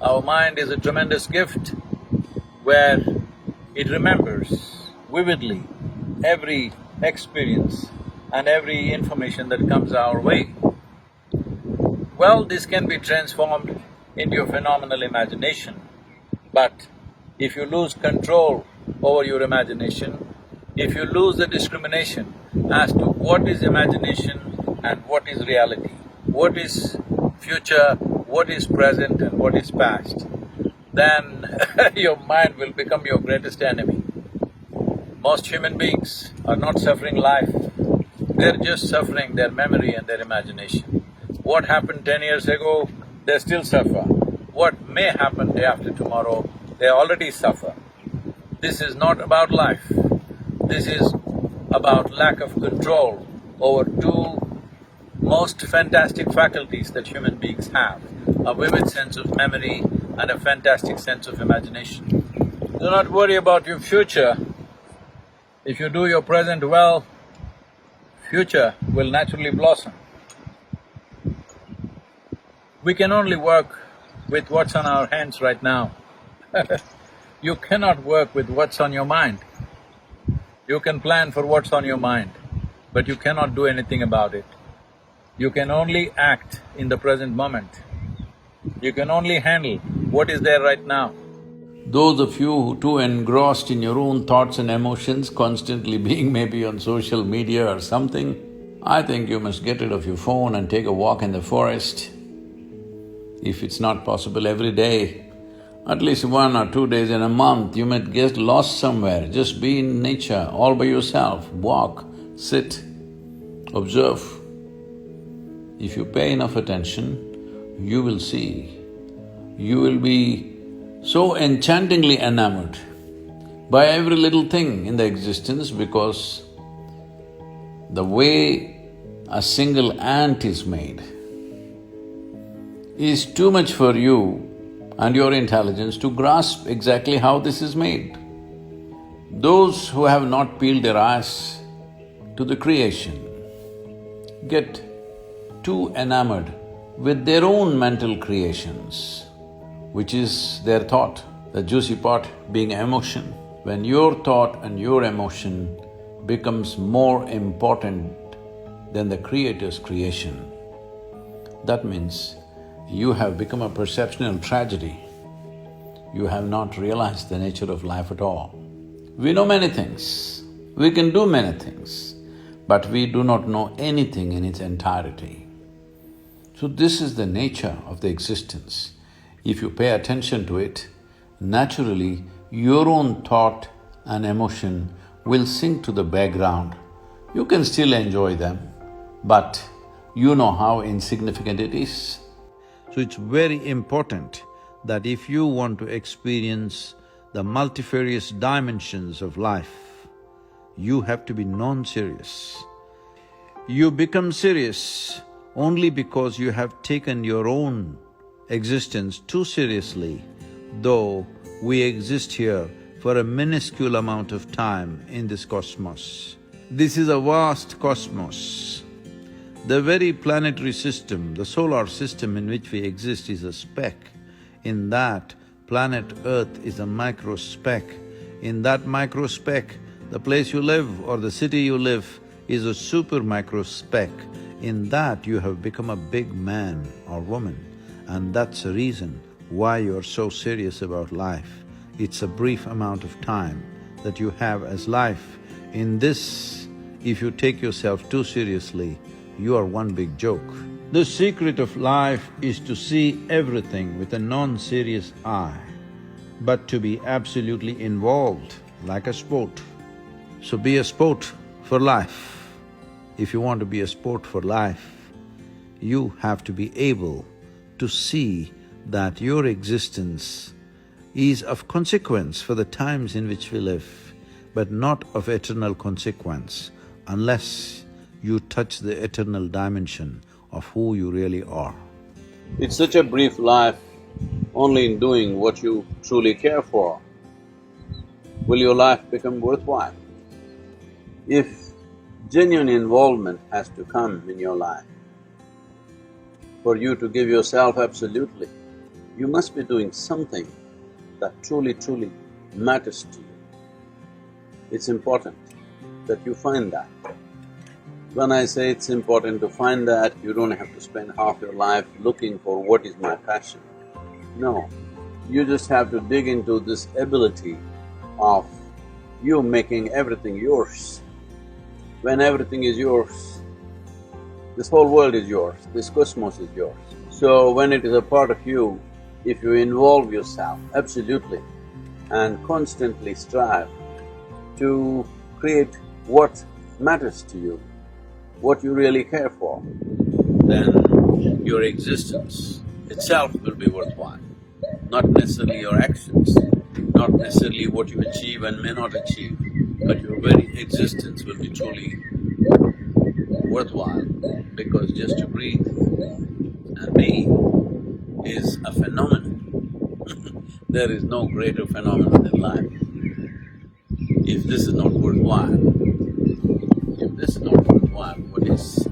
Our mind is a tremendous gift where it remembers vividly every experience and every information that comes our way. Well, this can be transformed into a phenomenal imagination, but if you lose control over your imagination, if you lose the discrimination as to what is imagination and what is reality, what is future, what is present and what is past, then your mind will become your greatest enemy. Most human beings are not suffering life, they're just suffering their memory and their imagination. What happened 10 years ago, they still suffer. What may happen day after tomorrow, they already suffer. This is not about life. This is about lack of control over two most fantastic faculties that human beings have, a vivid sense of memory and a fantastic sense of imagination. Do not worry about your future. If you do your present well, future will naturally blossom. We can only work with what's on our hands right now. You cannot work with what's on your mind. You can plan for what's on your mind, but you cannot do anything about it. You can only act in the present moment. You can only handle what is there right now. Those of you who too engrossed in your own thoughts and emotions, constantly being maybe on social media or something, I think you must get rid of your phone and take a walk in the forest. If it's not possible every day, at least 1 or 2 days in a month, you might get lost somewhere, just be in nature, all by yourself, walk, sit, observe. If you pay enough attention, you will see, you will be so enchantingly enamored by every little thing in the existence because the way a single ant is made is too much for you and your intelligence to grasp exactly how this is made. Those who have not peeled their eyes to the creation get too enamored with their own mental creations, which is their thought, the juicy part being emotion. When your thought and your emotion becomes more important than the Creator's creation, that means you have become a perceptual tragedy. You have not realized the nature of life at all. We know many things, we can do many things, but we do not know anything in its entirety. So this is the nature of the existence. If you pay attention to it, naturally your own thought and emotion will sink to the background. You can still enjoy them, but you know how insignificant it is. So it's very important that if you want to experience the multifarious dimensions of life, you have to be non-serious. You become serious only because you have taken your own existence too seriously, though we exist here for a minuscule amount of time in this cosmos. This is a vast cosmos. The very planetary system, the solar system in which we exist is a speck. In that, planet Earth is a micro speck. In that micro speck, the place you live or the city you live is a super micro speck. In that, you have become a big man or woman, and that's the reason why you're so serious about life. It's a brief amount of time that you have as life. In this, if you take yourself too seriously, you are one big joke. The secret of life is to see everything with a non-serious eye, but to be absolutely involved like a sport. So be a sport for life. If you want to be a sport for life, you have to be able to see that your existence is of consequence for the times in which we live, but not of eternal consequence unless you touch the eternal dimension of who you really are. It's such a brief life, only in doing what you truly care for will your life become worthwhile. If genuine involvement has to come in your life, for you to give yourself absolutely, you must be doing something that truly matters to you. It's important that you find that. When I say it's important to find that, you don't have to spend half your life looking for what is my passion. No, you just have to dig into this ability of you making everything yours. When everything is yours, this whole world is yours, this cosmos is yours. So when it is a part of you, if you involve yourself absolutely and constantly strive to create what matters to you, what you really care for, then your existence itself will be worthwhile. Not necessarily your actions, not necessarily what you achieve and may not achieve, but your very existence will be truly worthwhile, because just to breathe and be is a phenomenon. There is no greater phenomenon in life. If this is not worthwhile, what is?